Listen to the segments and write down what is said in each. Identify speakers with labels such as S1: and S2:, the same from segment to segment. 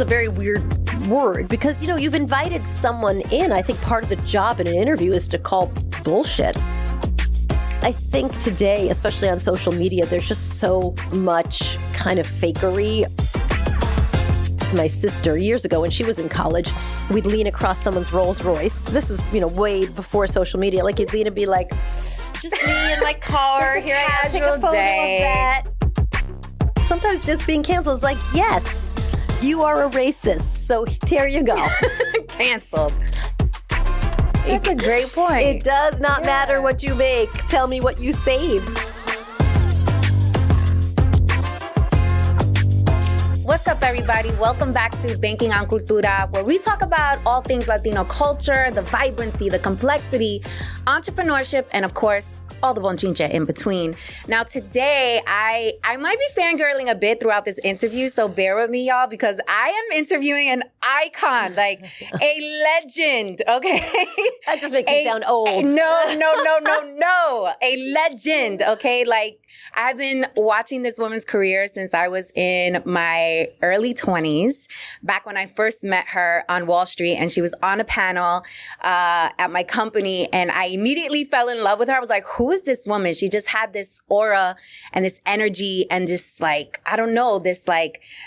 S1: a very weird word because, you've invited someone in. I think part of the job in an interview is to call bullshit. I think today, especially on social media, there's just so much kind of fakery. My sister, years ago when she was in college, we'd lean across someone's Rolls Royce. This is, way before social media. Like you'd lean and be like, just me in my car. Here I am, take a photo of that. Sometimes just being canceled is like, yes, you are a racist. So there you go.
S2: Canceled. That's a great point.
S1: It does not matter what you make. Tell me what you saved.
S2: What's up, everybody? Welcome back to Banking on Cultura, where we talk about all things Latino culture, the vibrancy, the complexity, entrepreneurship, and of course, all the bonchinche in between. Now, today, I might be fangirling a bit throughout this interview, so bear with me, y'all, because I am interviewing an icon, like a legend, okay?
S1: That just makes me sound old.
S2: No. A legend, okay? Like, I've been watching this woman's career since I was in my early 20s, back when I first met her on Wall Street, and she was on a panel at my company, and I immediately fell in love with her. I was like, who is this woman? She just had this aura and this energy and this this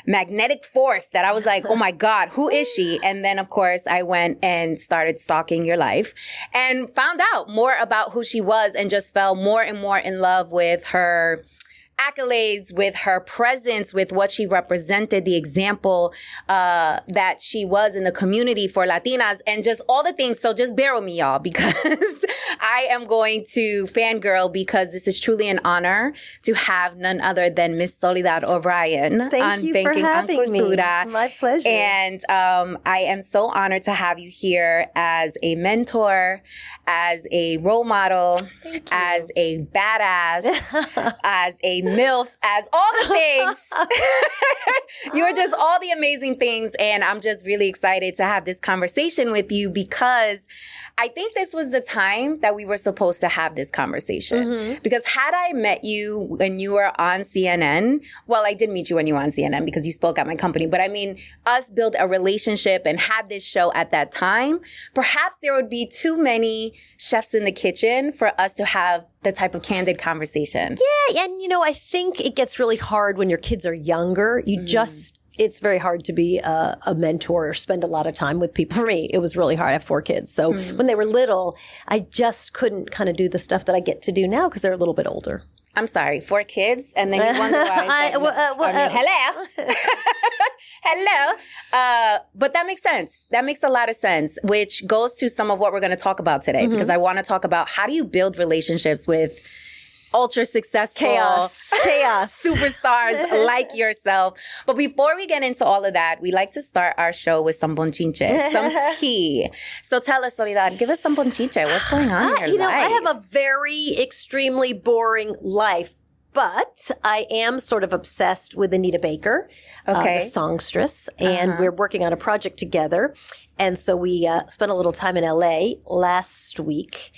S2: magnetic force that I was like, oh my God, who is she? And then, of course, I went and started stalking your life and found out more about who she was and just fell more and more in love with her accolades, with her presence, with what she represented, the example that she was in the community for Latinas, and just all the things. So just bear with me, y'all, because I am going to fangirl, because this is truly an honor to have none other than Miss Soledad O'Brien
S1: Thank you for having me. My pleasure.
S2: And I am so honored to have you here as a mentor, as a role model, as a badass, as a MILF, as all the things. You're just all the amazing things. And I'm just really excited to have this conversation with you, because I think this was the time that we were supposed to have this conversation. Mm-hmm. Because had I met you when you were on CNN, well, I did meet you when you were on CNN because you spoke at my company, but I mean, us build a relationship and had this show at that time, perhaps there would be too many chefs in the kitchen for us to have the type of candid conversation.
S1: Yeah, and I think it gets really hard when your kids are younger. It's very hard to be a mentor or spend a lot of time with people. For me, it was really hard. I have 4 kids. So when they were little, I just couldn't kind of do the stuff that I get to do now because they're a little bit older.
S2: I'm sorry, 4 kids, and then you wonder why. Hello. Hello. But that makes sense. That makes a lot of sense, which goes to some of what we're going to talk about today, because I want to talk about how do you build relationships with ultra successful
S1: chaos
S2: superstars like yourself. But before we get into all of that, we like to start our show with some bonchinche, some tea. So tell us, Soledad, give us some bonchinche. What's going on in your life?
S1: I have a very extremely boring life, but I am sort of obsessed with Anita Baker, the songstress, and we're working on a project together. And so we spent a little time in LA last week.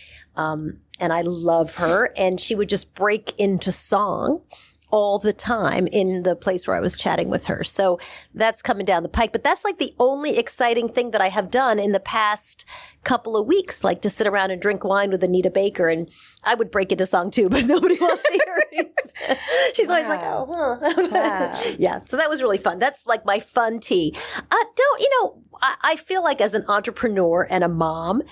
S1: And I love her, and she would just break into song all the time in the place where I was chatting with her. So that's coming down the pike. But that's like the only exciting thing that I have done in the past couple of weeks, like to sit around and drink wine with Anita Baker. And I would break into song too, but nobody wants to hear it. She's always like, oh, huh. Wow. Yeah. So that was really fun. That's like my fun tea. I feel like as an entrepreneur and a mom,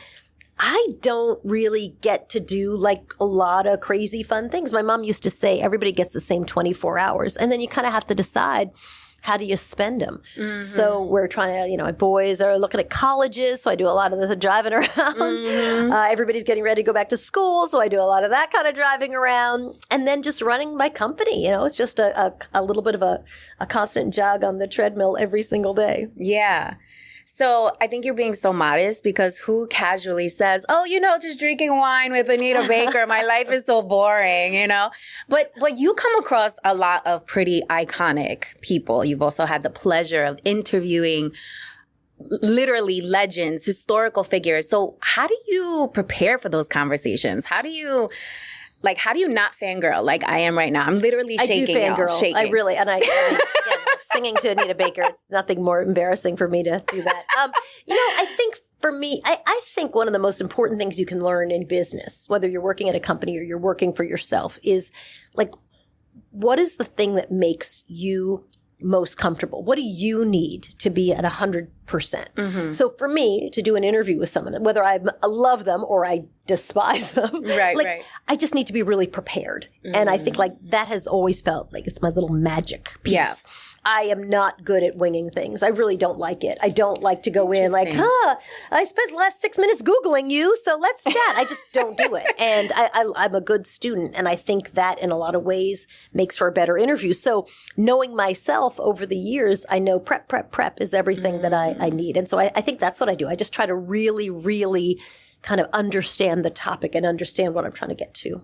S1: I don't really get to do like a lot of crazy fun things. My mom used to say everybody gets the same 24 hours. And then you kind of have to decide, how do you spend them? Mm-hmm. So we're trying to, my boys are looking at colleges. So I do a lot of the driving around. Mm-hmm. Everybody's getting ready to go back to school. So I do a lot of that kind of driving around. And then just running my company. It's just a little bit of a constant jog on the treadmill every single day.
S2: Yeah. So I think you're being so modest, because who casually says, oh, just drinking wine with Anita Baker, my life is so boring, But you come across a lot of pretty iconic people. You've also had the pleasure of interviewing literally legends, historical figures. So how do you prepare for those conversations? How do you not fangirl like I am right now? I'm literally shaking.
S1: I do fangirl. I really, again, singing to Anita Baker. It's nothing more embarrassing for me to do that. I think for me, I think one of the most important things you can learn in business, whether you're working at a company or you're working for yourself, is like, what is the thing that makes you most comfortable? What do you need to be at 100%? Mm-hmm. So for me to do an interview with someone, whether I love them or I despise them, right. I just need to be really prepared. Mm-hmm. And I think like that has always felt like it's my little magic piece. Yeah. I am not good at winging things. I really don't like it. I don't like to go in like, I spent the last 6 minutes Googling you, so let's chat. I just don't do it. And I'm a good student. And I think that in a lot of ways makes for a better interview. So knowing myself over the years, I know prep is everything that I need. And so I think that's what I do. I just try to really, really kind of understand the topic and understand what I'm trying to get to.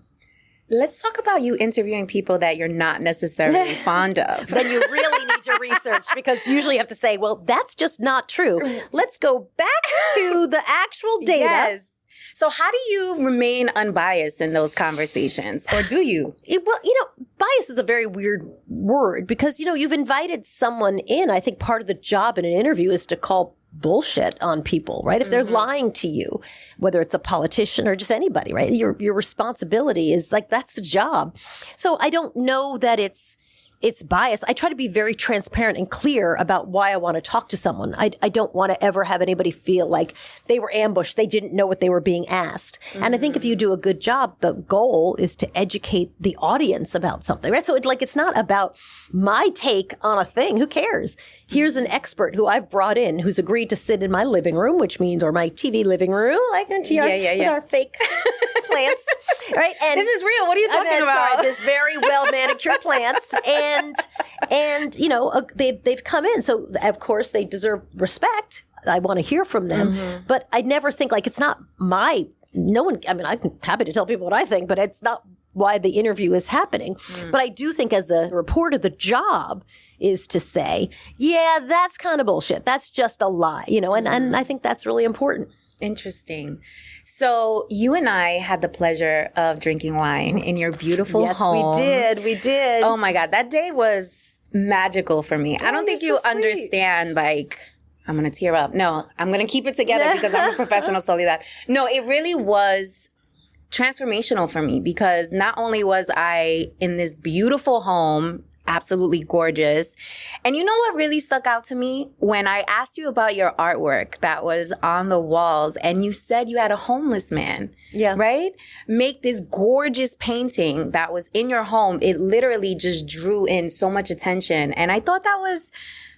S2: Let's talk about you interviewing people that you're not necessarily fond of.
S1: Then you really need your research, because usually you have to say, well, that's just not true. Let's go back to the actual data.
S2: Yes. So how do you remain unbiased in those conversations? Or do you?
S1: Bias is a very weird word because, you've invited someone in. I think part of the job in an interview is to call bullshit on people, right? If they're lying to you, whether it's a politician or just anybody, right? Your responsibility is like, that's the job. So I don't know that it's bias. I try to be very transparent and clear about why I want to talk to someone. I don't want to ever have anybody feel like they were ambushed. They didn't know what they were being asked. Mm-hmm. And I think if you do a good job, the goal is to educate the audience about something, right? So it's not about my take on a thing. Who cares? Here's an expert who I've brought in who's agreed to sit in my living room, or my TV living room, like in TR, with our fake plants, right? And
S2: this is real. What are you talking about?
S1: Sorry, this very well manicured plants, and they've come in, so of course they deserve respect. I want to hear from them, but I never think like it's not my. No one. I mean, I'm happy to tell people what I think, but it's not why the interview is happening. But I do think as a reporter, the job is to say, yeah, that's kind of bullshit. That's just a lie, and I think that's really important.
S2: Interesting. So you and I had the pleasure of drinking wine in your beautiful home.
S1: Yes, we did.
S2: Oh my God. That day was magical for me. I don't think you understand, like, I'm going to tear up. No, I'm going to keep it together because I'm a professional, Soledad. No, it really was transformational for me because not only was I in this beautiful home, absolutely gorgeous. And you know what really stuck out to me? When I asked you about your artwork that was on the walls and you said you had a homeless man, right? Make this gorgeous painting that was in your home. It literally just drew in so much attention. And I thought that was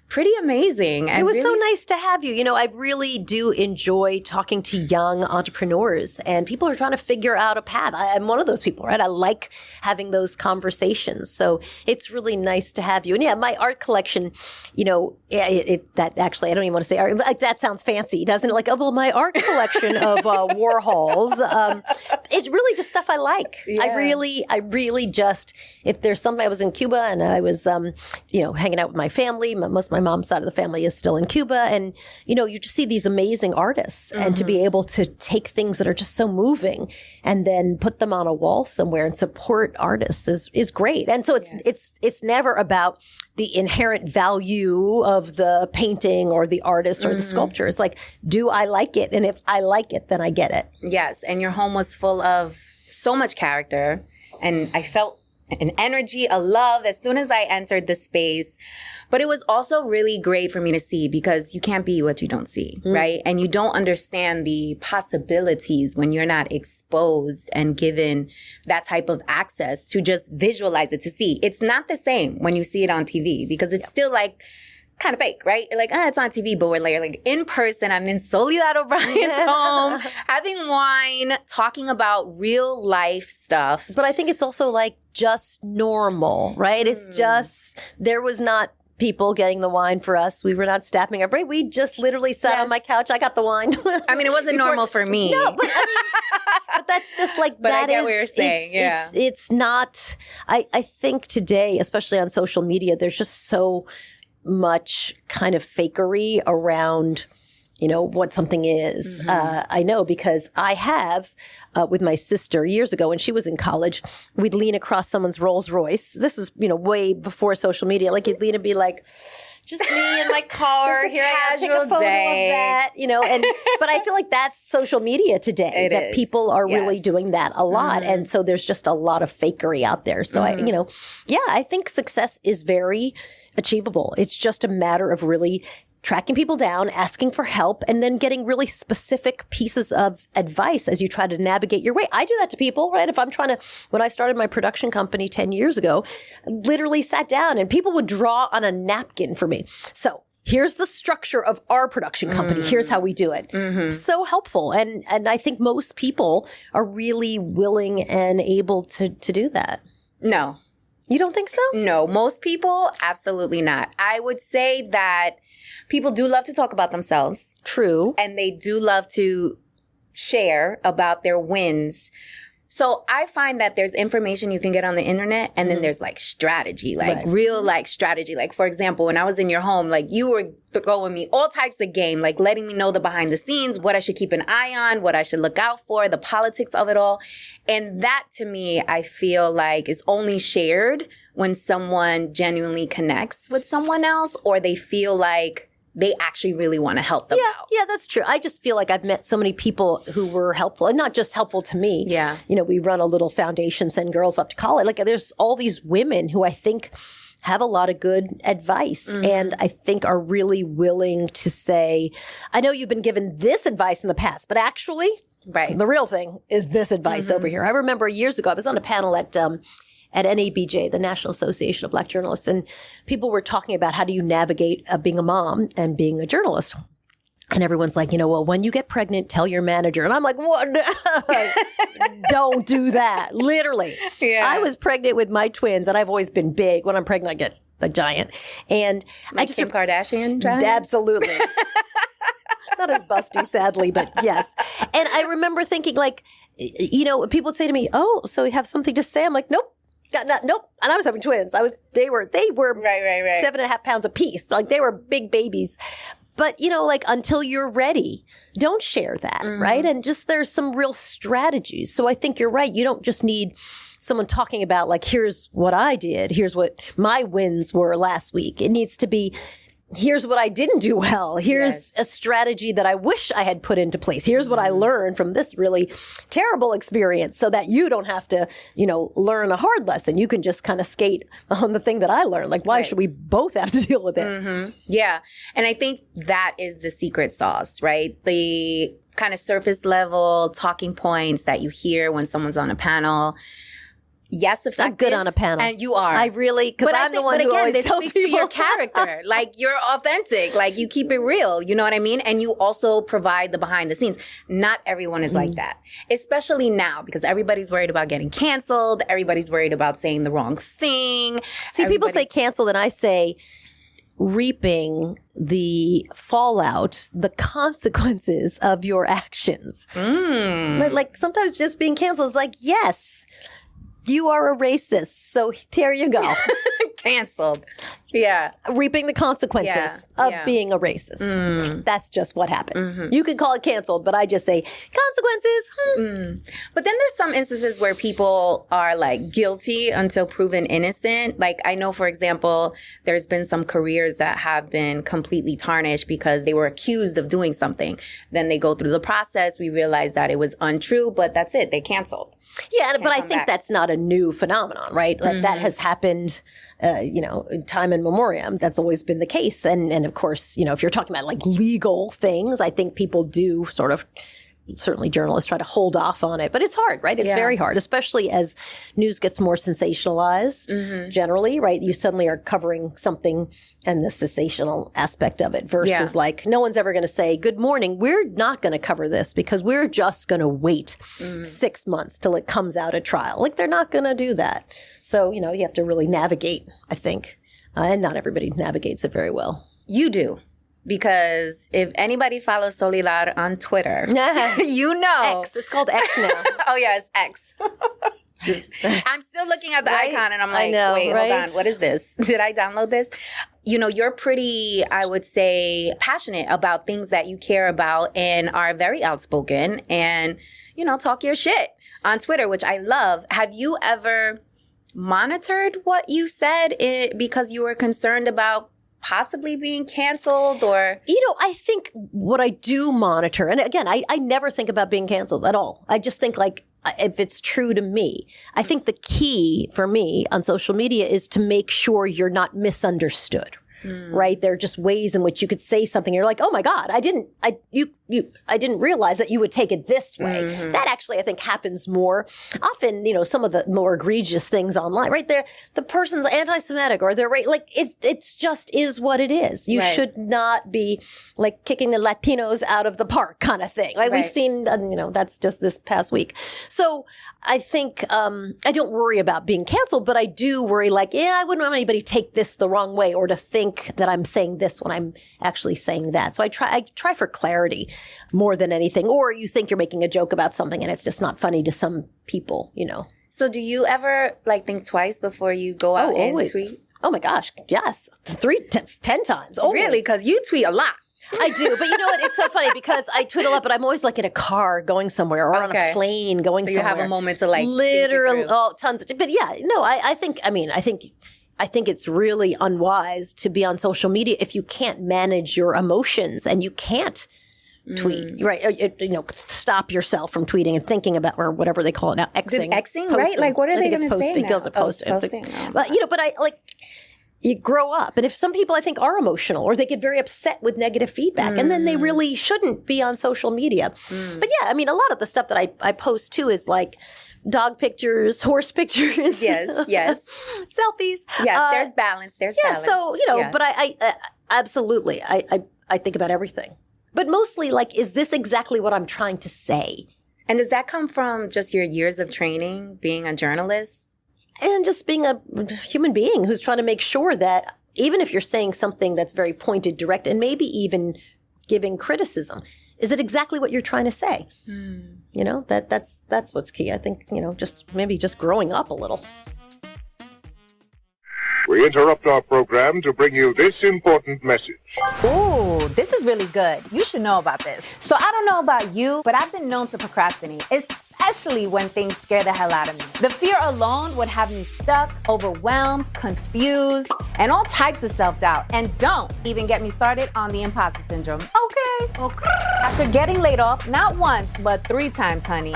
S2: pretty amazing.
S1: It was so nice to have you. I really do enjoy talking to young entrepreneurs and people who are trying to figure out a path. I'm one of those people, right? I like having those conversations. So it's really nice to have you. And yeah, my art collection, that actually, I don't even want to say art. Like that sounds fancy, doesn't it? Like, oh, well, my art collection of Warhols. It's really just stuff I like. Yeah. I really just, if there's something, I was in Cuba and I was, hanging out with my family. Most of my mom's side of the family is still in Cuba. And, you just see these amazing artists and to be able to take things that are just so moving and then put them on a wall somewhere and support artists is great. And so it's never about the inherent value of the painting or the artist or the sculpture. It's like, do I like it? And if I like it, then I get it.
S2: Yes. And your home was full of so much character. And I felt an energy, a love as soon as I entered the space. But it was also really great for me to see because you can't be what you don't see, right? And you don't understand the possibilities when you're not exposed and given that type of access to just visualize it, to see. It's not the same when you see it on TV because it's still like kind of fake, right? You're like, it's on TV, but we're like in person. I'm in Soledad O'Brien's home, having wine, talking about real life stuff.
S1: But I think it's also like just normal, right? It's just, there was not people getting the wine for us. We were not staffing our break. We just literally sat on my couch. I got the wine.
S2: I mean, it wasn't normal for me.
S1: No, but but that's just like,
S2: but
S1: that
S2: I get what you're saying.
S1: It's not, I think today, especially on social media, there's just so much kind of fakery around what something is. I know because I have, with my sister years ago when she was in college, we'd lean across someone's Rolls Royce. This is, way before social media. Like you'd lean and be like, just me in my car. Here I am, take a photo of that, but I feel like that's social media today. That people are really doing that a lot. And so there's just a lot of fakery out there. So I think success is very achievable. It's just a matter of really tracking people down, asking for help, and then getting really specific pieces of advice as you try to navigate your way. I do that to people, right? If I'm when I started my production company 10 years ago, I literally sat down and people would draw on a napkin for me. So here's the structure of our production company. Here's how we do it. So helpful. And I think most people are really willing and able to do that.
S2: No.
S1: You don't think so?
S2: No, most people, absolutely not. I would say that people do love to talk about themselves.
S1: True.
S2: And they do love to share about their wins. So I find that there's information you can get on the internet, and then there's strategy, real strategy. Like, for example, when I was in your home, you were throwing me all types of game, letting me know the behind the scenes, what I should keep an eye on, what I should look out for, the politics of it all. And that to me, I feel like is only shared when someone genuinely connects with someone else, or they feel like they actually really want to help them out.
S1: Yeah, that's true. I just feel like I've met so many people who were helpful, and not just helpful to me.
S2: Yeah.
S1: We run a little foundation, send girls up to college. There's all these women who I think have a lot of good advice and I think are really willing to say, I know you've been given this advice in the past, but actually the real thing is this advice over here. I remember years ago, I was on a panel at NABJ, the National Association of Black Journalists, and people were talking about how do you navigate being a mom and being a journalist. And everyone's like, well, when you get pregnant, tell your manager. And I'm like, what? Don't do that. Literally. Yeah. I was pregnant with my twins, and I've always been big. When I'm pregnant, I get a giant. And
S2: I just Kim Kardashian giant?
S1: Absolutely. Not as busty, sadly, but yes. And I remember thinking, people would say to me, oh, so you have something to say? I'm like, nope. Nope. And I was having twins. They were
S2: right.
S1: 7.5 pounds apiece. They were big babies. But, until you're ready, don't share that, right? And just there's some real strategies. So I think you're right. You don't just need someone talking about here's what I did. Here's what my wins were last week. It needs to be, here's what I didn't do well. Here's a strategy that I wish I had put into place. Here's what I learned from this really terrible experience, so that you don't have to, learn a hard lesson. You can just kind of skate on the thing that I learned. Why should we both have to deal with it?
S2: Yeah. And I think that is the secret sauce, right? The kind of surface level talking points that you hear when someone's on a panel. Yes, effective.
S1: I'm good on a panel.
S2: And you are.
S1: I really, because I'm the one who always tells people.
S2: This speaks to your character. You're authentic. You keep it real. You know what I mean? And you also provide the behind the scenes. Not everyone is like that. Especially now, because everybody's worried about getting canceled. Everybody's worried about saying the wrong thing.
S1: See, people say canceled, and I say reaping the fallout, the consequences of your actions. Sometimes just being canceled is yes. You are a racist, so there you go.
S2: Canceled. Yeah.
S1: Reaping the consequences of being a racist. That's just what happened. You could call it canceled, but I just say consequences.
S2: But then there's some instances where people are guilty until proven innocent. I know, for example, there's been some careers that have been completely tarnished because they were accused of doing something. Then they go through the process. We realize that it was untrue, but that's it. They canceled.
S1: Yeah, but I think that's not a new phenomenon, right? That has happened, time in memoriam. That's always been the case. And of course, if you're talking about legal things, I think people do certainly journalists try to hold off on it, but it's hard, right? It's very hard, especially as news gets more sensationalized generally, right? You suddenly are covering something and the sensational aspect of it versus no one's ever going to say, good morning, we're not going to cover this because we're just going to wait 6 months till it comes out at trial. They're not going to do that. So, you have to really navigate, I think. And not everybody navigates it very well.
S2: You do. Because if anybody follows Soledad on Twitter, you know.
S1: X. It's called X now.
S2: Oh, yeah, it's X. I'm still looking at the
S1: Right?
S2: icon and I'm
S1: I
S2: like,
S1: know,
S2: wait,
S1: right?
S2: hold on. What is this? Did I download this? You know, you're pretty, I would say, passionate about things that you care about and are very outspoken and, you know, talk your shit on Twitter, which I love. Have you ever monitored what you said because you were concerned about possibly being canceled or?
S1: You know, I think what I do monitor, and again, I never think about being canceled at all. I just think like, if it's true to me, I think the key for me on social media is to make sure you're not misunderstood. Right? There are just ways in which you could say something. You're like, oh my God, I didn't realize that you would take it this way. That actually, I think, happens more often. You know, some of the more egregious things online, right there, the person's anti-Semitic or they're like, it's just is what it is. You should not be like kicking the Latinos out of the park kind of thing. Right? We've seen, you know, that's just this past week. So I think, I don't worry about being canceled, but I do worry like, yeah, I wouldn't want anybody to take this the wrong way or to think that I'm saying this when I'm actually saying that. So I try for clarity more than anything. Or you think you're making a joke about something and it's just not funny to some people, you know.
S2: So do you ever like think twice before you go out and
S1: always.
S2: tweet?
S1: Oh my gosh. Yes. 10 times. Always.
S2: Really? Because you tweet a lot.
S1: I do. But you know what? It's so funny because I tweet a lot, but I'm always like in a car going somewhere or on a plane going somewhere.
S2: So you have a moment to like
S1: literally, tons of, but yeah, no, I think it's really unwise to be on social media if you can't manage your emotions and you can't tweet, right? You know, stop yourself from tweeting and thinking about, or whatever they call it now, Xing.
S2: Xing, right? Like, what are they going to say now?
S1: Posting. But, you know, but I like, you grow up. And if some people I think are emotional or they get very upset with negative feedback and then they really shouldn't be on social media. But yeah, I mean, a lot of the stuff that I post too is like, dog pictures, horse pictures.
S2: Yes.
S1: Selfies.
S2: Yes, there's balance. There's balance.
S1: So, you know, but I absolutely, I think about everything. But mostly like, is this exactly what I'm trying to say?
S2: And does that come from just your years of training, being a journalist?
S1: And just being a human being who's trying to make sure that even if you're saying something that's very pointed, direct, and maybe even giving criticism, is it exactly what you're trying to say? You know, that's what's key. I think, you know, maybe just growing up a little.
S3: We interrupt our program to bring you this important message.
S4: Ooh, this is really good. You should know about this. So I don't know about you, but I've been known to procrastinate, especially when things scare the hell out of me. The fear alone would have me stuck, overwhelmed, confused, and all types of self-doubt. And don't even get me started on the imposter syndrome. Okay. After getting laid off, not once, but 3 times, honey,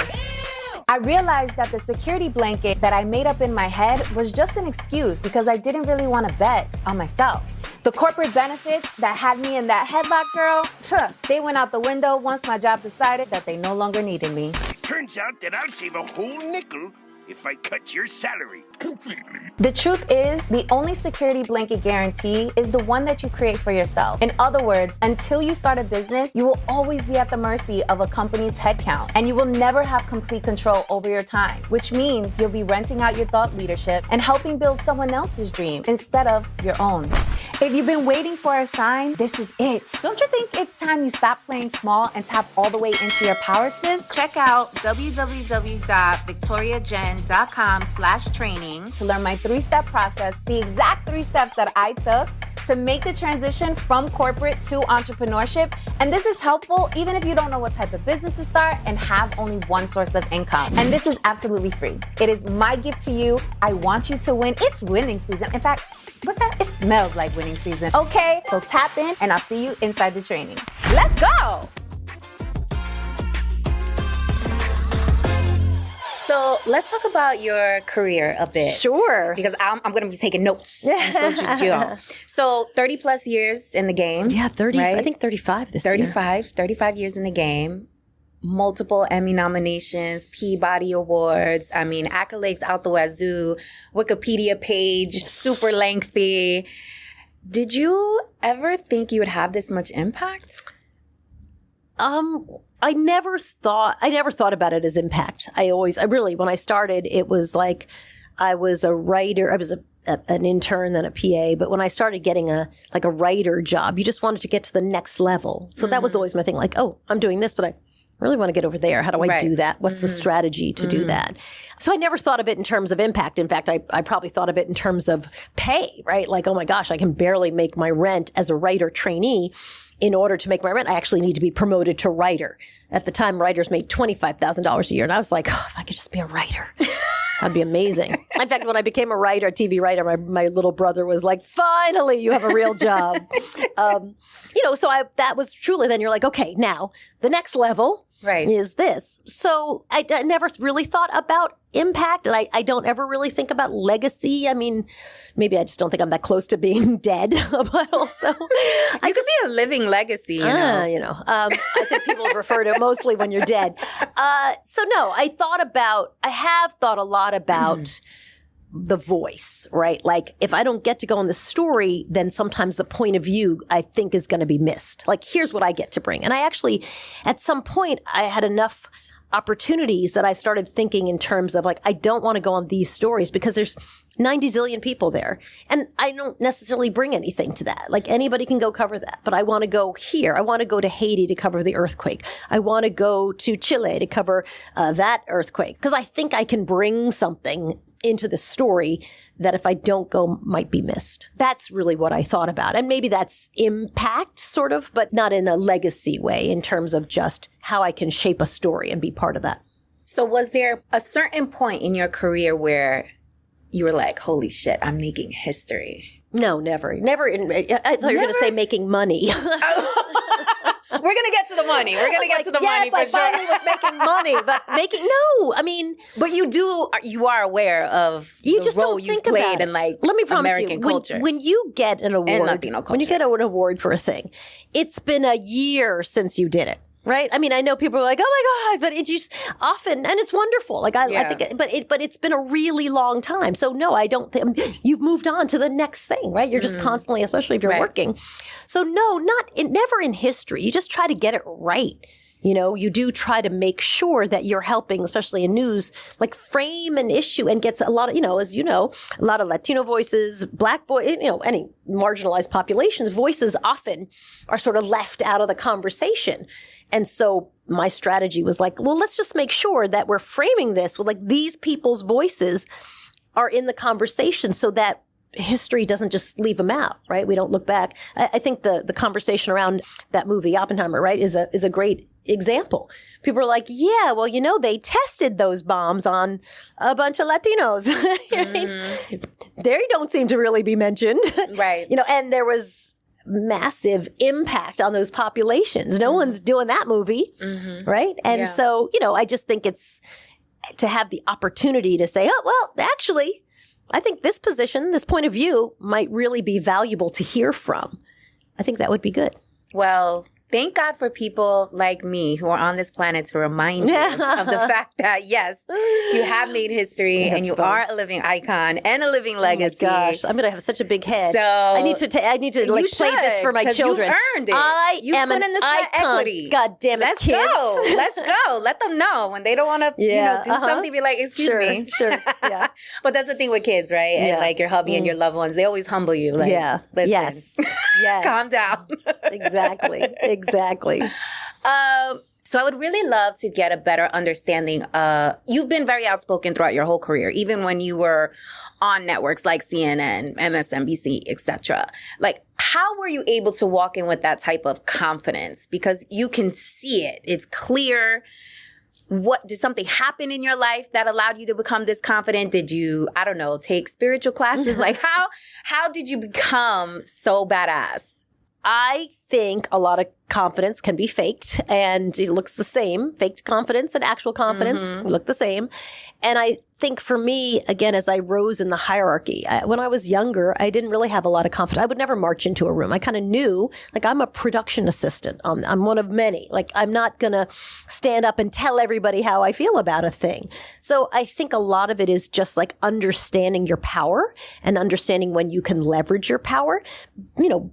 S4: I realized that the security blanket that I made up in my head was just an excuse because I didn't really want to bet on myself. The corporate benefits that had me in that headlock, girl, they went out the window once my job decided that they no longer needed me.
S5: Turns out that I'll save a whole nickel if I cut your salary completely.
S4: The truth is, the only security blanket guarantee is the one that you create for yourself. In other words, until you start a business, you will always be at the mercy of a company's headcount, and you will never have complete control over your time, which means you'll be renting out your thought leadership and helping build someone else's dream instead of your own. If you've been waiting for a sign, this is it. Don't you think it's time you stop playing small and tap all the way into your power, sis?
S2: Check out www.victoriajen.com/training
S4: to learn my 3-step process, the exact 3 steps that I took to make the transition from corporate to entrepreneurship. And this is helpful even if you don't know what type of business to start and have only one source of income. And this is absolutely free. It is my gift to you. I want you to win. It's winning season. In fact, what's that? It smells like winning season. Okay, so tap in and I'll see you inside the training. Let's go!
S2: So let's talk about your career a bit.
S1: Sure.
S2: Because I'm going to be taking notes. And so should you. So 30 plus years in the game.
S1: Yeah, 30.
S2: Right?
S1: I think 35 this year.
S2: 35 years in the game. Multiple Emmy nominations, Peabody Awards. I mean, accolades out the wazoo. Wikipedia page, super lengthy. Did you ever think you would have this much impact?
S1: I never thought about it as impact. When I started, it was like I was a writer. I was an intern, then a PA. But when I started getting a writer job, you just wanted to get to the next level. So that was always my thing. Like, oh, I'm doing this, but really want to get over there. How do I do that? What's the strategy to do that? So I never thought of it in terms of impact. In fact, I probably thought of it in terms of pay, right? Like, oh my gosh, I can barely make my rent as a writer trainee. In order to make my rent, I actually need to be promoted to writer. At the time, writers made $25,000 a year. And I was like, oh, if I could just be a writer, that'd be amazing. In fact, when I became a writer, TV writer, my little brother was like, finally, you have a real job. That was truly, then you're like, okay, now the next level is this. So I never really thought about impact, and I don't ever really think about legacy. I mean, maybe I just don't think I'm that close to being dead, but also
S2: you could be a living legacy. You know,
S1: I think people refer to it mostly when you're dead. So no, I have thought a lot about the voice, right? Like if I don't get to go in the story, then sometimes the point of view I think is going to be missed. Like here's what I get to bring. And I actually, at some point, I had enough opportunities that I started thinking in terms of like, I don't want to go on these stories because there's 90 zillion people there. And I don't necessarily bring anything to that. Like anybody can go cover that, but I want to go here. I want to go to Haiti to cover the earthquake. I want to go to Chile to cover that earthquake because I think I can bring something into the story that if I don't go might be missed. That's really what I thought about. And maybe that's impact sort of, but not in a legacy way in terms of just how I can shape a story and be part of that.
S2: So was there a certain point in your career where you were like, holy shit, I'm making history?
S1: No, never. I thought you were going to say making money.
S2: We're going to get to the money. We're going to get to the money for sure.
S1: Yes, I finally was making money, but
S2: But you are aware of the role you've played in like
S1: Let me promise
S2: American culture.
S1: When you get an award,
S2: and Latino culture.
S1: When you get an award for a thing, it's been a year since you did it. Right? I mean, I know people are like, oh my God, but it just often, and it's wonderful. Like I think, but it's been a really long time. So no, I don't think you've moved on to the next thing, right? You're just constantly, especially if you're working. So no, never in history. You just try to get it right. You know, you do try to make sure that you're helping, especially in news, like frame an issue and gets a lot of, as you know, a lot of Latino voices, Black any marginalized populations' voices often are sort of left out of the conversation. And so my strategy was like, well, let's just make sure that we're framing this with like these people's voices are in the conversation so that history doesn't just leave them out, right? We don't look back. I think the conversation around that movie, Oppenheimer, right, is a great example. People are like, yeah, well, they tested those bombs on a bunch of Latinos. Right? They don't seem to really be mentioned.
S2: Right.
S1: And there was massive impact on those populations. No one's doing that movie, right? And so, I just think it's to have the opportunity to say, oh, well, actually, I think this position, this point of view might really be valuable to hear from. I think that would be good.
S2: Well, thank God for people like me who are on this planet to remind you of the fact that, yes, you have made history and you are a living icon and a living legacy.
S1: Oh my gosh, I'm going to have such a big head.
S2: So
S1: I need to like play this for my children.
S2: You earned it.
S1: You am an
S2: in the
S1: icon.
S2: equity.
S1: God damn it, kids.
S2: Let's go. Let them know when they don't want to do something, be like, excuse me.
S1: Sure, yeah.
S2: But that's the thing with kids, right? And like your hubby and your loved ones, they always humble you. Like, listen.
S1: Yes.
S2: Calm down.
S1: Exactly.
S2: So I would really love to get a better understanding. You've been very outspoken throughout your whole career, even when you were on networks like CNN, MSNBC, etc. Like, how were you able to walk in with that type of confidence? Because you can see it. It's clear. Did something happen in your life that allowed you to become this confident? Did you, I don't know, take spiritual classes? Like, how did you become so badass?
S1: I think a lot of confidence can be faked, and it looks the same. Faked confidence and actual confidence look the same. And I think for me, again, as I rose in the hierarchy, when I was younger, I didn't really have a lot of confidence. I would never march into a room. I kind of knew, like, I'm a production assistant. I'm one of many. Like, I'm not going to stand up and tell everybody how I feel about a thing. So I think a lot of it is just like understanding your power and understanding when you can leverage your power.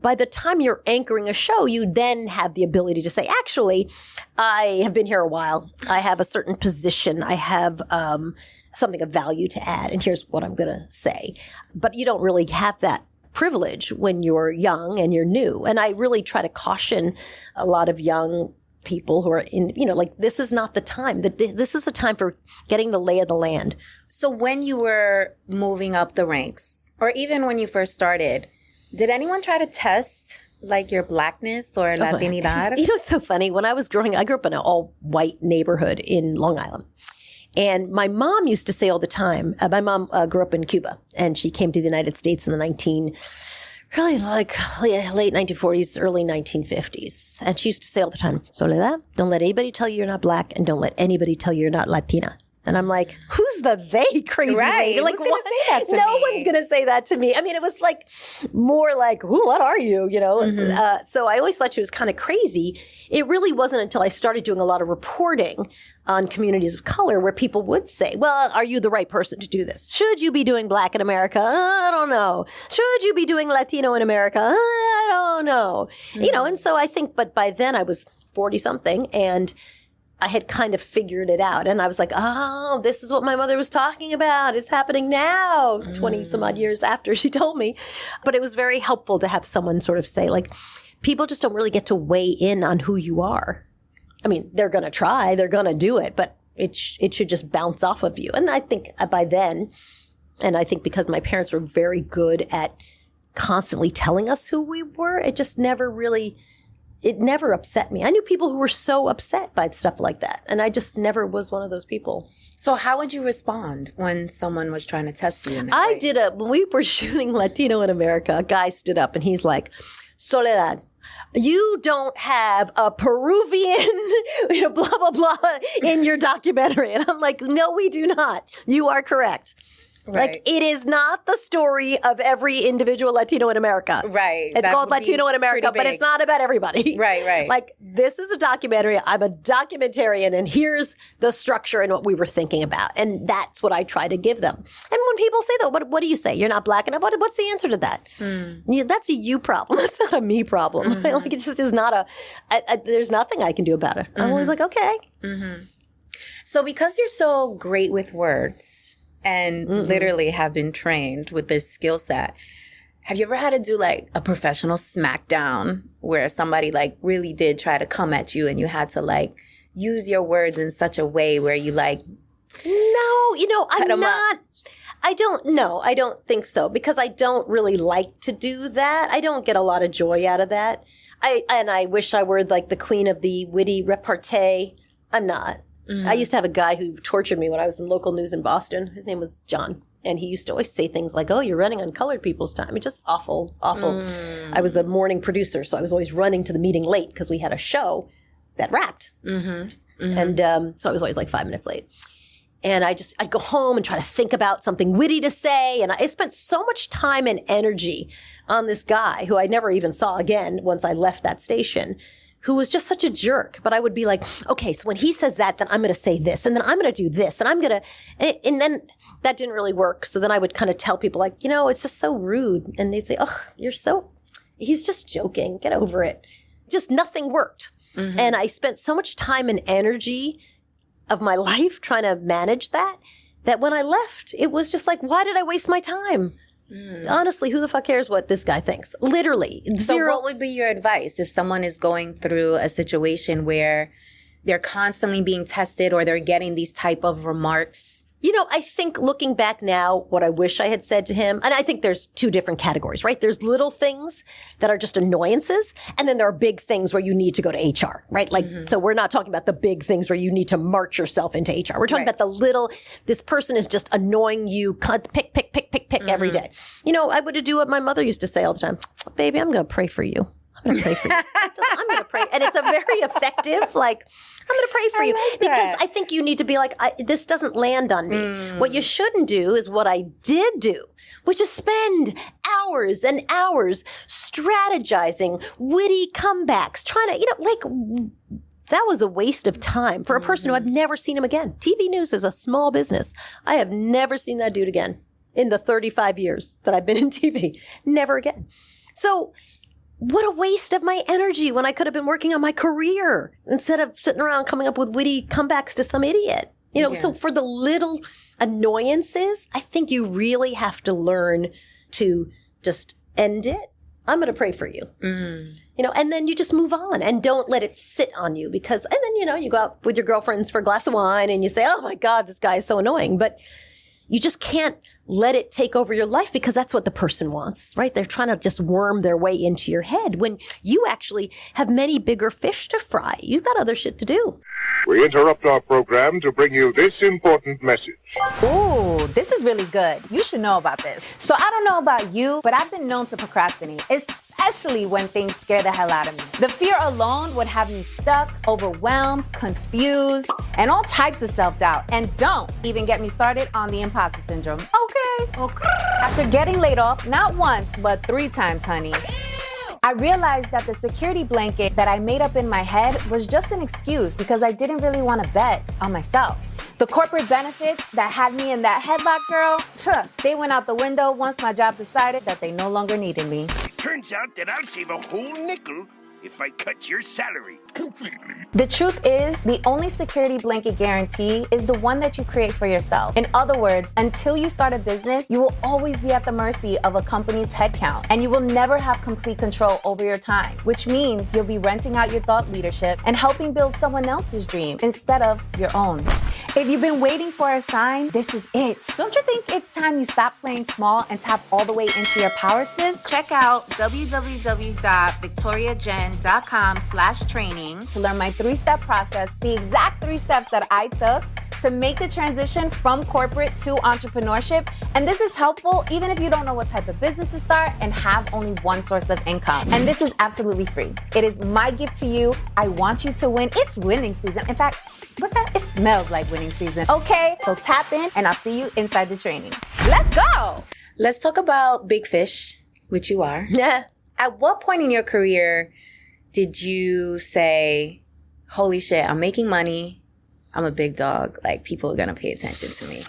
S1: By the time you're anchoring a show, you then have the ability to say, actually, I have been here a while. I have a certain position. I have something of value to add. And here's what I'm going to say. But you don't really have that privilege when you're young and you're new. And I really try to caution a lot of young people who are in, like this is not the time. This is a time for getting the lay of the land.
S2: So when you were moving up the ranks, or even when you first started, did anyone try to test like your blackness or Latinidad?
S1: It's so funny. When I grew up in an all-white neighborhood in Long Island. And my mom used to say all the time, my mom grew up in Cuba, and she came to the United States in the late 1940s, early 1950s. And she used to say all the time, Soledad, don't let anybody tell you you're not black, and don't let anybody tell you you're not Latina. And I'm like, who's the they crazy lady? Like,
S2: who's going to say that to me?
S1: No one's going to say that to me. I mean, it was like more like, what are you? So I always thought she was kind of crazy. It really wasn't until I started doing a lot of reporting on communities of color where people would say, well, are you the right person to do this? Should you be doing black in America? I don't know. Should you be doing Latino in America? I don't know. And so I think, but by then I was 40 something and I had kind of figured it out. And I was like, oh, this is what my mother was talking about. It's happening now, 20 some odd years after she told me. But it was very helpful to have someone sort of say, like, people just don't really get to weigh in on who you are. I mean, they're going to try, they're going to do it, but it should just bounce off of you. And I think by then, and I think because my parents were very good at constantly telling us who we were, it just never really... It never upset me. I knew people who were so upset by stuff like that. And I just never was one of those people.
S2: So how would you respond when someone was trying to test you in that way?
S1: When we were shooting Latino in America, a guy stood up and he's like, Soledad, you don't have a Peruvian, blah, blah, blah in your documentary. And I'm like, no, we do not. You are correct. Right. Like, it is not the story of every individual Latino in America.
S2: Right.
S1: It's called Latino in America, but it's not about everybody.
S2: Right.
S1: Like, this is a documentary. I'm a documentarian, and here's the structure and what we were thinking about. And that's what I try to give them. And when people say that, what do you say? You're not black enough? What's the answer to that? That's a you problem. That's not a me problem. Like, it just is not there's nothing I can do about it. I'm always like, okay.
S2: So because you're so great with words, and literally have been trained with this skill set, have you ever had to do like a professional smackdown where somebody like really did try to come at you and you had to like use your words in such a way where you like...
S1: No, I'm not... I don't think so, because I don't really like to do that. I don't get a lot of joy out of that. I wish I were like the queen of the witty repartee. I'm not. I used to have a guy who tortured me when I was in local news in Boston. His name was John. And he used to always say things like, oh, you're running on colored people's time. It's just awful. I was a morning producer, so I was always running to the meeting late because we had a show that wrapped. And so I was always like 5 minutes late. And I'd go home and try to think about something witty to say. And I spent so much time and energy on this guy who I never even saw again once I left that station, who was just such a jerk. But I would be like, okay, so when he says that, then I'm going to say this, and then I'm going to do this, and I'm going to, and then that didn't really work. So then I would kind of tell people like, it's just so rude. And they'd say, oh, he's just joking. Get over it. Just nothing worked. And I spent so much time and energy of my life trying to manage that when I left, it was just like, why did I waste my time? Honestly, who the fuck cares what this guy thinks? Literally.
S2: So what would be your advice if someone is going through a situation where they're constantly being tested or they're getting these type of remarks?
S1: I think looking back now, what I wish I had said to him, and I think there's two different categories, right? There's little things that are just annoyances, and then there are big things where you need to go to HR, right? Like, so we're not talking about the big things where you need to march yourself into HR. We're talking about the little, this person is just annoying you, pick every day. I would do what my mother used to say all the time. Baby, I'm going to pray for you. I'm going to pray for you. I'm going to pray. And it's a very effective, like, I'm going to pray for you. Because I think you need to be like, this doesn't land on me. What you shouldn't do is what I did do, which is spend hours and hours strategizing, witty comebacks, trying to, that was a waste of time for a person who I've never seen him again. TV news is a small business. I have never seen that dude again in the 35 years that I've been in TV. Never again. So what a waste of my energy when I could have been working on my career instead of sitting around coming up with witty comebacks to some idiot. So for the little annoyances, I think you really have to learn to just end it I'm going to pray for you. And then you just move on and don't let it sit on you and then, you go out with your girlfriends for a glass of wine and you say, oh my God, this guy is so annoying. But you just can't let it take over your life because that's what the person wants, right? They're trying to just worm their way into your head when you actually have many bigger fish to fry. You've got other shit to do.
S3: We interrupt our program to bring you this important message.
S4: Ooh, this is really good. You should know about this. So I don't know about you, but I've been known to procrastinate, especially when things scare the hell out of me. The fear alone would have me stuck, overwhelmed, confused, and all types of self-doubt. And don't even get me started on the imposter syndrome. Okay. After getting laid off, not once, but 3 times, honey, I realized that the security blanket that I made up in my head was just an excuse because I didn't really want to bet on myself. The corporate benefits that had me in that headlock, girl, they went out the window once my job decided that they no longer needed me.
S5: Turns out that I'll save a whole nickel if I cut your salary completely.
S4: The truth is, the only security blanket guarantee is the one that you create for yourself. In other words, until you start a business, you will always be at the mercy of a company's headcount, and you will never have complete control over your time, which means you'll be renting out your thought leadership and helping build someone else's dream instead of your own. If you've been waiting for a sign, this is it. Don't you think it's time you stop playing small and tap all the way into your power, sis? Check out www.victoriajen.com/training to learn my 3-step process, the exact 3 steps that I took to make the transition from corporate to entrepreneurship. And this is helpful even if you don't know what type of business to start and have only one source of income. And this is absolutely free. It is my gift to you. I want you to win. It's winning season. In fact, what's that? It smells like winning season. Okay, so tap in and I'll see you inside the training. Let's go.
S2: Let's talk about big fish, which you are.
S1: Yeah.
S2: At what point in your career did you say, holy shit, I'm making money, I'm a big dog, like people are going to pay attention to me?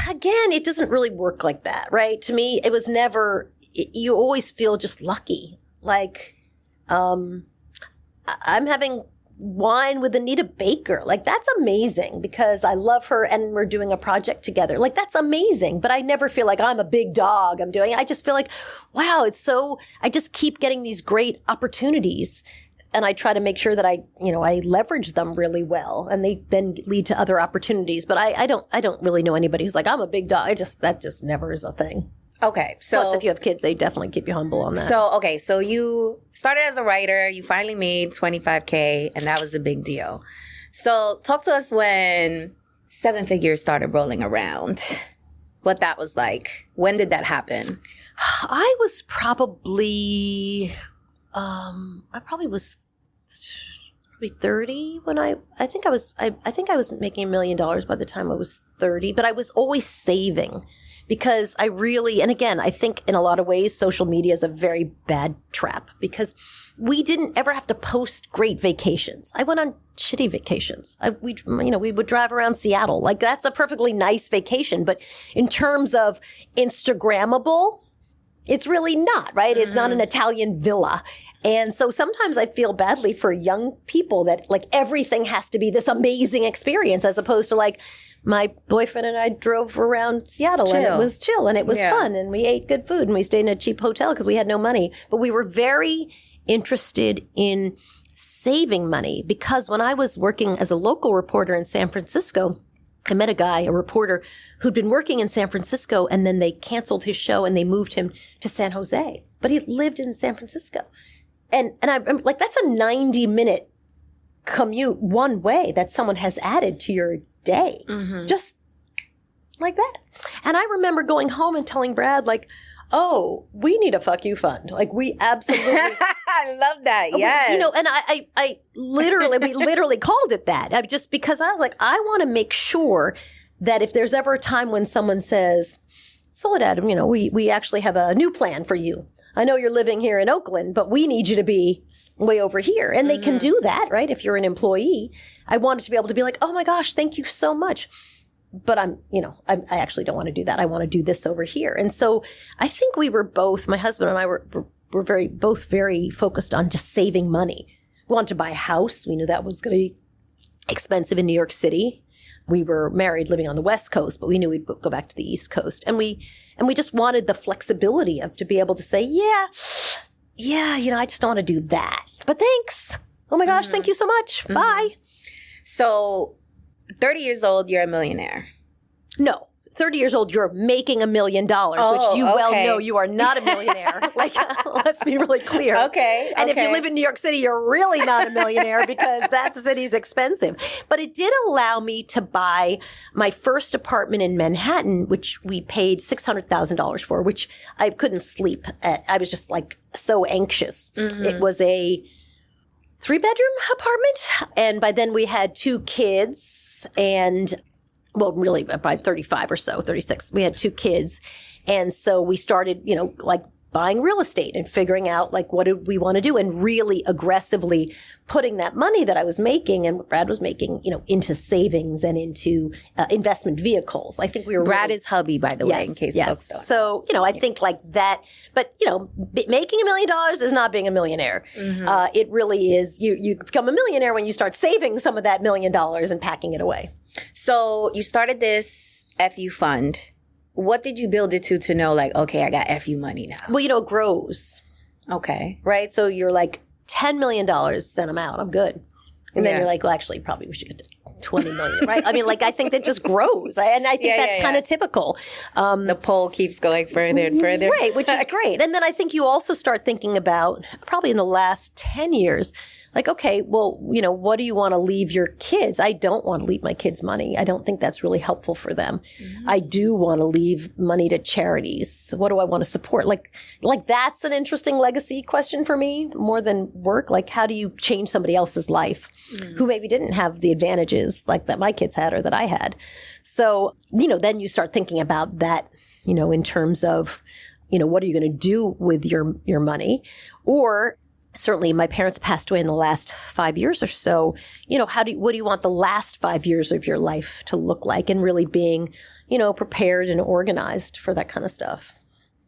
S1: Again, it doesn't really work like that, right? To me, it was never, you always feel just lucky. Like, I'm having wine with Anita Baker. Like, that's amazing because I love her and we're doing a project together. Like, that's amazing. But I never feel like I'm a big dog. I just feel like, wow, I just keep getting these great opportunities. And I try to make sure that I leverage them really well, and they then lead to other opportunities. But I don't really know anybody who's like, I'm a big dog. That just never is a thing.
S2: Okay. So
S1: plus, if you have kids, they definitely keep you humble on that.
S2: So you started as a writer, you finally made $25K, and that was a big deal. So talk to us when 7 figures started rolling around, what that was like. When did that happen?
S1: I was probably... I probably was 30 when I think I was making $1 million by the time I was 30, but I was always saving because I really, and again, I think in a lot of ways, social media is a very bad trap because we didn't ever have to post great vacations. I went on shitty vacations. We would drive around Seattle. Like, that's a perfectly nice vacation, but in terms of Instagrammable, it's really not, right? It's not an Italian villa. And so sometimes I feel badly for young people that like everything has to be this amazing experience as opposed to like my boyfriend and I drove around Seattle and it was chill and it was fun and we ate good food and we stayed in a cheap hotel because we had no money. But we were very interested in saving money because when I was working as a local reporter in San Francisco, I met a reporter who'd been working in San Francisco and then they canceled his show and they moved him to San Jose. But he lived in San Francisco. And I'm like, that's a 90-minute commute one way that someone has added to your day. Mm-hmm. Just like that. And I remember going home and telling Brad, like, oh, we need a fuck you fund. Like, we absolutely.
S2: I love that. Yes.
S1: And we literally called it that. Just because I was like, I want to make sure that if there's ever a time when someone says, Soledad, we actually have a new plan for you. I know you're living here in Oakland, but we need you to be way over here. And they can do that, right? If you're an employee, I wanted to be able to be like, oh my gosh, thank you so much. But I actually don't want to do that. I want to do this over here. And so I think we were both, my husband and I were both very focused on just saving money. We wanted to buy a house. We knew that was going to be expensive in New York City. We were married living on the West Coast, but we knew we'd go back to the East Coast. And we just wanted the flexibility to be able to say, yeah, yeah, I just don't want to do that. But thanks. Oh my gosh, thank you so much. Bye.
S2: So 30 years old, you're a millionaire.
S1: No. 30 years old, you're making $1 million, which you well know you are not a millionaire. Like, let's be really clear.
S2: Okay.
S1: And if you live in New York City, you're really not a millionaire because that city's expensive. But it did allow me to buy my first apartment in Manhattan, which we paid $600,000 for, which I couldn't sleep at. I was just like so anxious. It was a 3-bedroom apartment. And by then we had 2 kids and well, really by 35 or so, 36, we had 2 kids. And so we started, like buying real estate and figuring out like, what did we want to do? And really aggressively putting that money that I was making and what Brad was making, into savings and into investment vehicles. I think we were
S2: Brad is hubby, by the way, in case folks don't.
S1: So, I think like that, but, making $1 million is not being a millionaire. It really is. You become a millionaire when you start saving some of that $1 million and packing it away.
S2: So you started this FU fund. What did you build it to know like, okay, I got FU money now?
S1: Well, it grows.
S2: Okay.
S1: Right? So you're like, $10 million, then I'm out. I'm good. And then you're like, well, actually, probably we should get to 20 million, right? I mean, like, I think that just grows. And I think that's kind of typical.
S2: The poll keeps going further and further.
S1: Right, which is great. And then I think you also start thinking about, probably in the last 10 years, like, okay, well, what do you want to leave your kids? I don't want to leave my kids money. I don't think that's really helpful for them. I do want to leave money to charities. So what do I want to support? Like that's an interesting legacy question for me more than work. Like, how do you change somebody else's life who maybe didn't have the advantages like that my kids had or that I had? So, then you start thinking about that, in terms of, what are you going to do with your money? Or certainly my parents passed away in the last 5 years or so. What do you want the last 5 years of your life to look like? And really being, prepared and organized for that kind of stuff.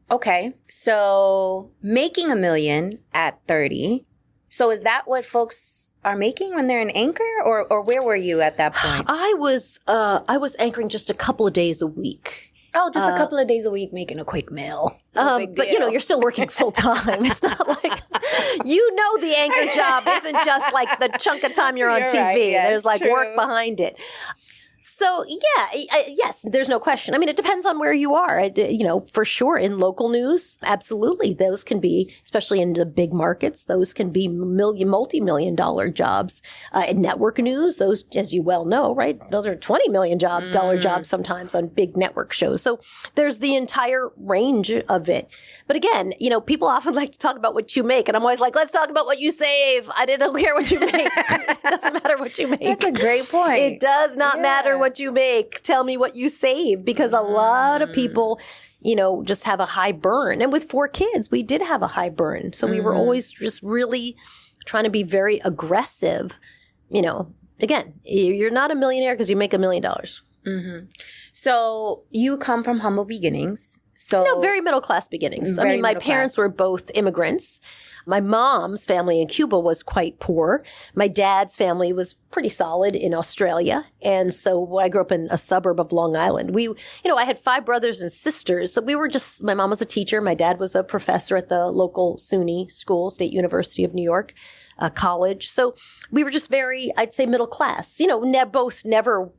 S2: Okay. So making $1 million at 30. So is that what folks are making when they're an anchor or where were you at that point?
S1: I was anchoring just a couple of days a week.
S2: Oh, just a couple of days a week making a quick meal.
S1: But you're still working full time. It's not like, the anchor job isn't just like the chunk of time you're on TV.
S2: Right. Yes,
S1: there's like
S2: true.
S1: work behind it. So yes, there's no question. I mean, it depends on where you are. For sure in local news, absolutely. Those can be, especially in the big markets, those can be multi-million dollar jobs. In network news, those, as you well know, right? Those are $20 million dollar jobs sometimes on big network shows. So there's the entire range of it. But again, people often like to talk about what you make. And I'm always like, let's talk about what you save. I don't care what you make. It doesn't matter what you make.
S2: That's a great point.
S1: It does not matter what you make. Tell me what you save, because a lot of people, just have a high burn. And with 4 kids, we did have a high burn. So we were always just really trying to be very aggressive. Again, you're not a millionaire because you make $1 million.
S2: So you come from humble beginnings. So
S1: no, very middle class beginnings. I mean, my parents were both immigrants. My mom's family in Cuba was quite poor. My dad's family was pretty solid in Australia. And so I grew up in a suburb of Long Island. I had 5 brothers and sisters. So we were just, my mom was a teacher. My dad was a professor at the local SUNY school, State University of New York, college. So we were just very, I'd say, middle class. Both never,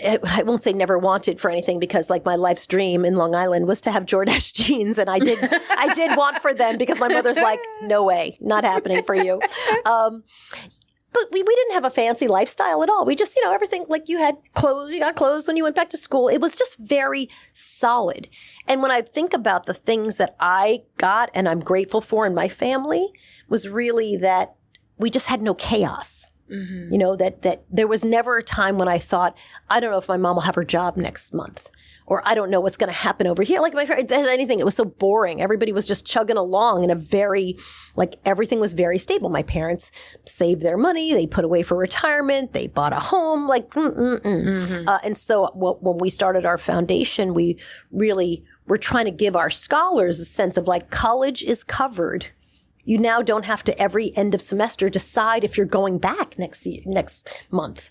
S1: I won't say never wanted for anything, because like my life's dream in Long Island was to have Jordache jeans. And I did want for them, because my mother's like, no way, not happening for you. But we didn't have a fancy lifestyle at all. We just, everything, like you had clothes, you got clothes when you went back to school. It was just very solid. And when I think about the things that I got and I'm grateful for in my family, was really that we just had no chaos. That there was never a time when I thought, I don't know if my mom will have her job next month, or I don't know what's going to happen over here. Like anything, it was so boring. Everybody was just chugging along in a very, everything was very stable. My parents saved their money. They put away for retirement. They bought a home, and so when we started our foundation, we really were trying to give our scholars a sense of college is covered. You now don't have to every end of semester decide if you're going back next month.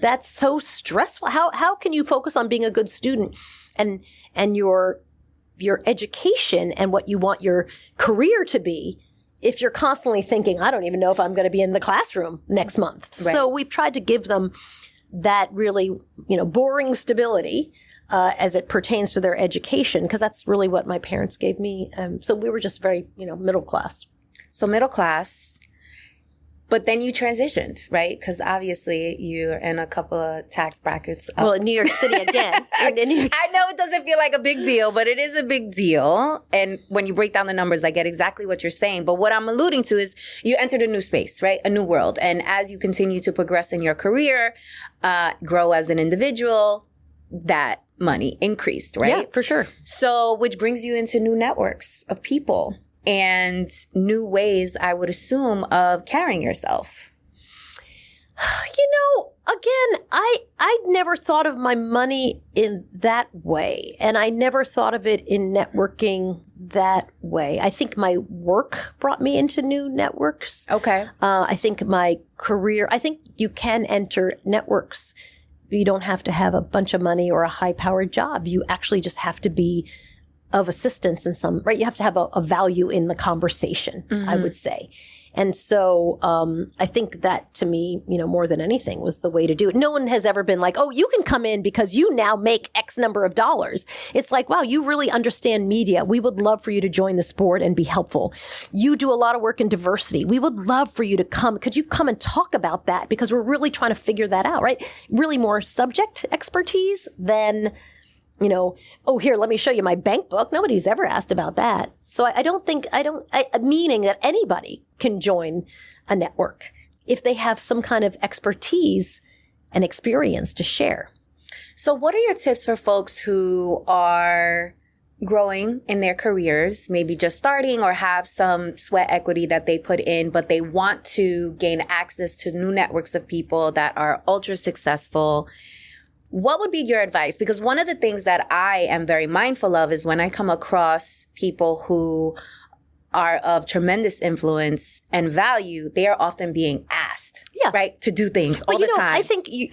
S1: That's so stressful. How can you focus on being a good student and your education and what you want your career to be if you're constantly thinking, I don't even know if I'm going to be in the classroom next month. Right. So we've tried to give them that really, boring stability as it pertains to their education, because that's really what my parents gave me. So we were just very, middle class.
S2: So middle class. But then you transitioned, right? Because obviously you're in a couple of tax brackets.
S1: Well, in New York City again.
S2: I know it doesn't feel like a big deal, but it is a big deal. And when you break down the numbers, I get exactly what you're saying. But what I'm alluding to is you entered a new space, right? A new world. And as you continue to progress in your career, grow as an individual, that money increased, right?
S1: Yeah, for sure.
S2: So, which brings you into new networks of people. And new ways, I would assume, of carrying yourself.
S1: Again, I never thought of my money in that way. And I never thought of it in networking that way. I think my work brought me into new networks.
S2: Okay.
S1: I think my career, I think you can enter networks. You don't have to have a bunch of money or a high-powered job. You actually just have to be of assistance in some, right? You have to have a value in the conversation, I would say. And so I think that to me, more than anything was the way to do it. No one has ever been like, oh, you can come in because you now make X number of dollars. It's like, wow, you really understand media. We would love for you to join the sport and be helpful. You do a lot of work in diversity. We would love for you to come. Could you come and talk about that? Because we're really trying to figure that out, right? Really more subject expertise than here, let me show you my bank book. Nobody's ever asked about that. So meaning that anybody can join a network if they have some kind of expertise and experience to share.
S2: So what are your tips for folks who are growing in their careers, maybe just starting or have some sweat equity that they put in, but they want to gain access to new networks of people that are ultra successful? What would be your advice? Because one of the things that I am very mindful of is when I come across people who are of tremendous influence and value, they are often being asked, right, to do things all the time.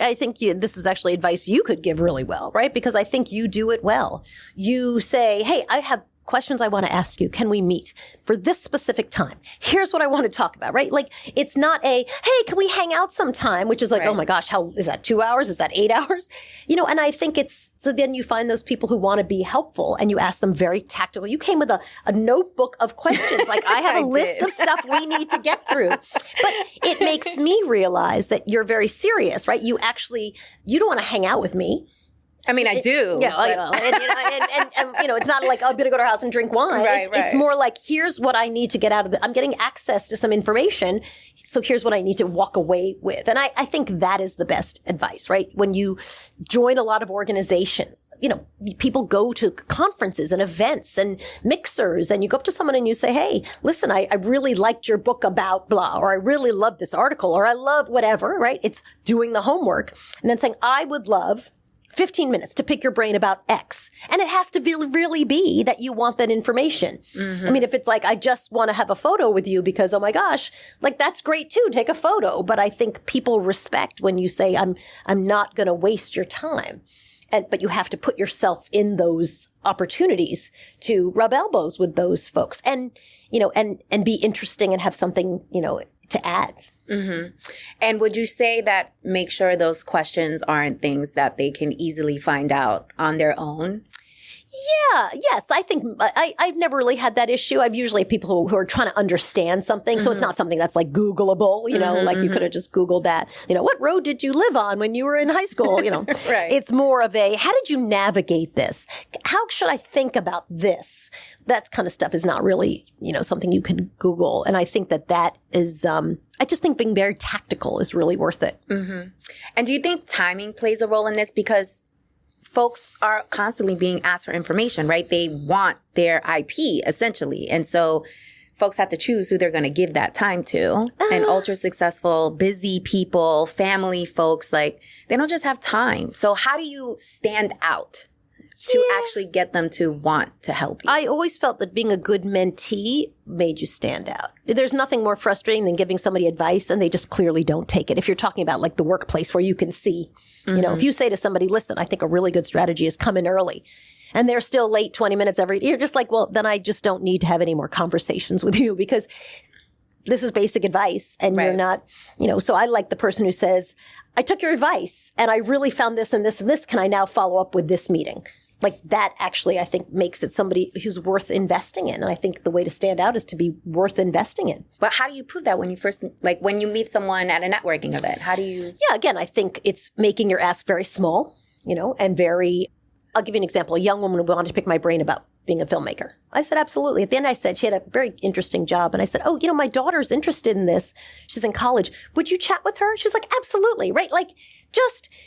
S1: I think this is actually advice you could give really well, right? Because I think you do it well. You say, hey, I have questions I want to ask you. Can we meet for this specific time? Here's what I want to talk about, right? Like, it's not hey, can we hang out sometime? Which is like, oh my gosh, how is that 2 hours? Is that 8 hours? And I think so then you find those people who want to be helpful and you ask them very tactical. You came with a notebook of questions. Like, I have a list of stuff we need to get through. But it makes me realize that you're very serious, right? You don't want to hang out with me.
S2: I mean, I do.
S1: Yeah, and it's not like, I'm going to go to her house and drink wine.
S2: Right,
S1: it's more like, here's what I need to get out of I'm getting access to some information, so here's what I need to walk away with. And I think that is the best advice, right? When you join a lot of organizations, people go to conferences and events and mixers, and you go up to someone and you say, hey, listen, I really liked your book about blah, or I really love this article, or I love whatever, right? It's doing the homework and then saying, I would love 15 minutes to pick your brain about X. And it has to really be that you want that information. I mean, if it's like, I just want to have a photo with you because, oh my gosh, like, that's great too. Take a photo. But I think people respect when you say, I'm not going to waste your time. But you have to put yourself in those opportunities to rub elbows with those folks and be interesting and have something, to add.
S2: Mm-hmm. And would you say that make sure those questions aren't things that they can easily find out on their own?
S1: Yeah. Yes. I think I've never really had that issue. I've usually people who are trying to understand something. So it's not something that's like Googleable, like you could have just Googled that. What road did you live on when you were in high school?
S2: Right.
S1: It's more of how did you navigate this? How should I think about this? That kind of stuff is not really, something you can Google. And I think that is, I just think being very tactical is really worth it.
S2: Mm-hmm. And do you think timing plays a role in this? Because folks are constantly being asked for information, right? They want their IP, essentially. And so folks have to choose who they're going to give that time to. And ultra successful, busy people, family folks, like, they don't just have time. So how do you stand out to actually get them to want to help you?
S1: I always felt that being a good mentee made you stand out. There's nothing more frustrating than giving somebody advice and they just clearly don't take it. If you're talking about like the workplace where you can see, if you say to somebody, listen, I think a really good strategy is come in early, and they're still late 20 minutes you're just like, well, then I just don't need to have any more conversations with you, because this is basic advice and you're not, so I like the person who says, I took your advice and I really found this and this and this. Can I now follow up with this meeting? Like that actually, I think, makes it somebody who's worth investing in. And I think the way to stand out is to be worth investing in.
S2: But how do you prove that when you first, like when you meet someone at a networking event? How do you?
S1: Yeah, again, I think it's making your ask very small, and very, I'll give you an example. A young woman wanted to pick my brain about being a filmmaker. I said, absolutely. At the end, I said, she had a very interesting job. And I said, oh, my daughter's interested in this. She's in college. Would you chat with her? She was like, absolutely. Right. Like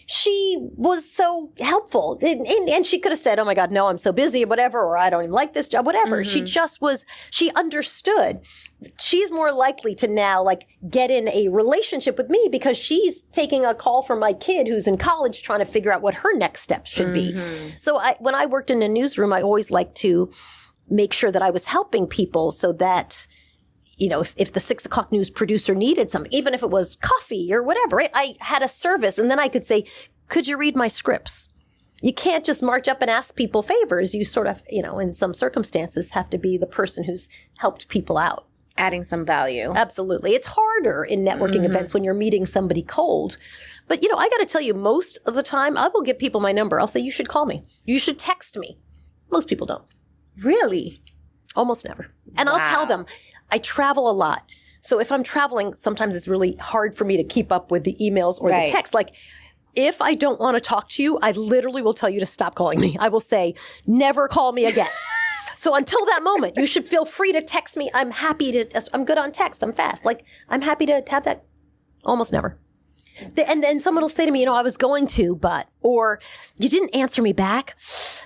S1: she was so helpful. And she could have said, oh my God, no, I'm so busy or whatever, or I don't even like this job, whatever. She understood. She's more likely to now get in a relationship with me because she's taking a call from my kid who's in college trying to figure out what her next steps should be. So when I worked in a newsroom, I always liked to make sure that I was helping people so that, if the 6 o'clock news producer needed something, even if it was coffee or whatever, right? I had a service and then I could say, could you read my scripts? You can't just march up and ask people favors. You sort of, in some circumstances have to be the person who's helped people out.
S2: Adding some value.
S1: Absolutely. It's harder in networking events when you're meeting somebody cold. But, I got to tell you, most of the time I will give people my number. I'll say, you should call me. You should text me. Most people don't.
S2: Really?
S1: Almost never. And I'll tell them, I travel a lot. So if I'm traveling, sometimes it's really hard for me to keep up with the emails or the text. Like, if I don't want to talk to you, I literally will tell you to stop calling me. I will say, never call me again. So until that moment, you should feel free to text me. I'm good on text. I'm fast. I'm happy to have that. Almost never. And then someone will say to me, I was going to, or you didn't answer me back.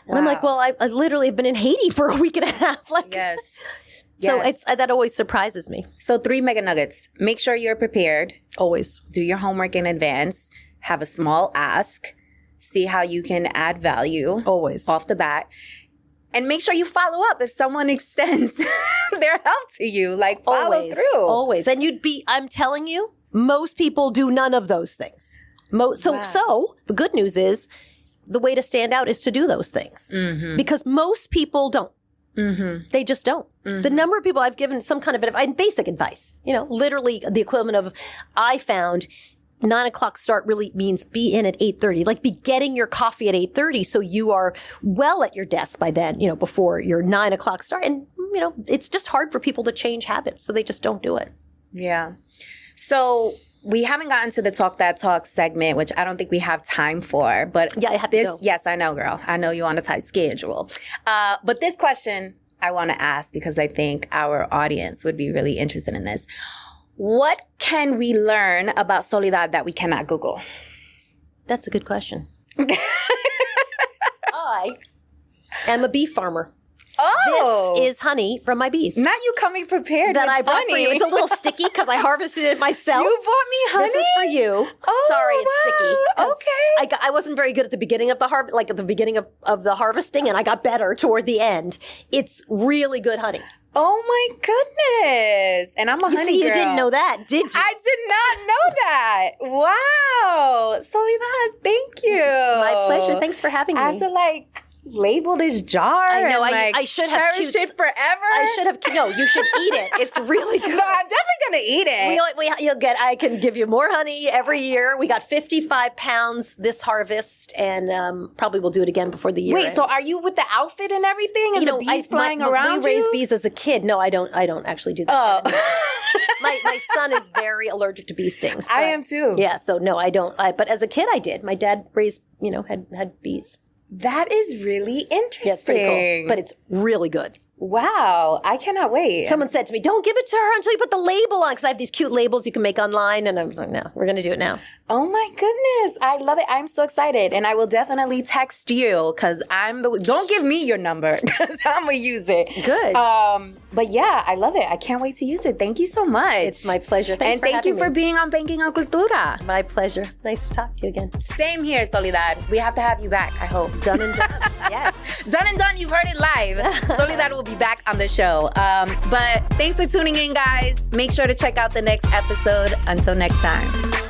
S1: And I'm like, well, I literally have been in Haiti for a week and a half.
S2: Yes.
S1: So that always surprises me.
S2: So 3 mega nuggets. Make sure you're prepared.
S1: Always.
S2: Do your homework in advance. Have a small ask. See how you can add value.
S1: Always.
S2: Off the bat. And make sure you follow up if someone extends their help to you. Follow through.
S1: Always. And I'm telling you, most people do none of those things. So the good news is the way to stand out is to do those things. Because most people don't. They just don't. The number of people I've given some kind of basic advice, literally the equivalent of, I found 9 o'clock start really means be in at 8:30, be getting your coffee at 8:30. So you are well at your desk by then, before your 9 o'clock start. And, it's just hard for people to change habits. So they just don't do it.
S2: Yeah. So we haven't gotten to the Talk That Talk segment, which I don't think we have time for. But
S1: yeah, I have to go.
S2: Yes, I know, girl. I know you're on a tight schedule. But this question I want to ask because I think our audience would be really interested in this. What can we learn about Soledad that we cannot Google?
S1: That's a good question. I am a bee farmer.
S2: Oh.
S1: This is honey from my bees.
S2: Not you coming prepared
S1: that
S2: with
S1: I bought
S2: honey.
S1: for you. It's a little sticky because I harvested it myself.
S2: You bought me honey?
S1: This is for you.
S2: Oh,
S1: sorry, it's
S2: wow.
S1: sticky.
S2: Okay.
S1: I wasn't very good at the beginning of the at the beginning of the harvesting, and I got better toward the end. It's really good honey.
S2: Oh my goodness. And I'm a honey girl.
S1: You didn't know that, did you?
S2: I did not know that. Wow. Soledad, thank you.
S1: My pleasure. Thanks for having me.
S2: I have to label this jar.
S1: I know.
S2: And,
S1: I should have
S2: cherish it forever.
S1: I should have. No, you should eat it. It's really good.
S2: No, I'm definitely gonna eat it.
S1: You'll get. I can give you more honey every year. We got 55 pounds this harvest, and probably we'll do it again before the year.
S2: Wait,
S1: ends.
S2: so are you with the outfit and everything, and the bees flying around?
S1: We raised bees as a kid. No, I don't actually do that.
S2: Oh.
S1: My son is very allergic to bee stings.
S2: I am too.
S1: Yeah, so no, I don't. But as a kid, I did. My dad raised, had bees.
S2: That is really interesting.
S1: Yeah, it's pretty cool. But it's really good.
S2: Wow. I cannot wait.
S1: Someone said to me, don't give it to her until you put the label on, because I have these cute labels you can make online. And I was like, no, we're going to do it now.
S2: Oh my goodness. I love it. I'm so excited. And I will definitely text you because don't give me your number because I'm going to use it.
S1: Good.
S2: But yeah, I love it. I can't wait to use it. Thank you so much.
S1: It's my pleasure. Thanks for having me.
S2: And thank you for being on Banking on Cultura.
S1: My pleasure. Nice to talk to you again.
S2: Same here, Soledad. We have to have you back, I hope.
S1: Done and done. Yes.
S2: Done and done. You've heard it live. Soledad will be back on the show. But thanks for tuning in, guys. Make sure to check out the next episode. Until next time.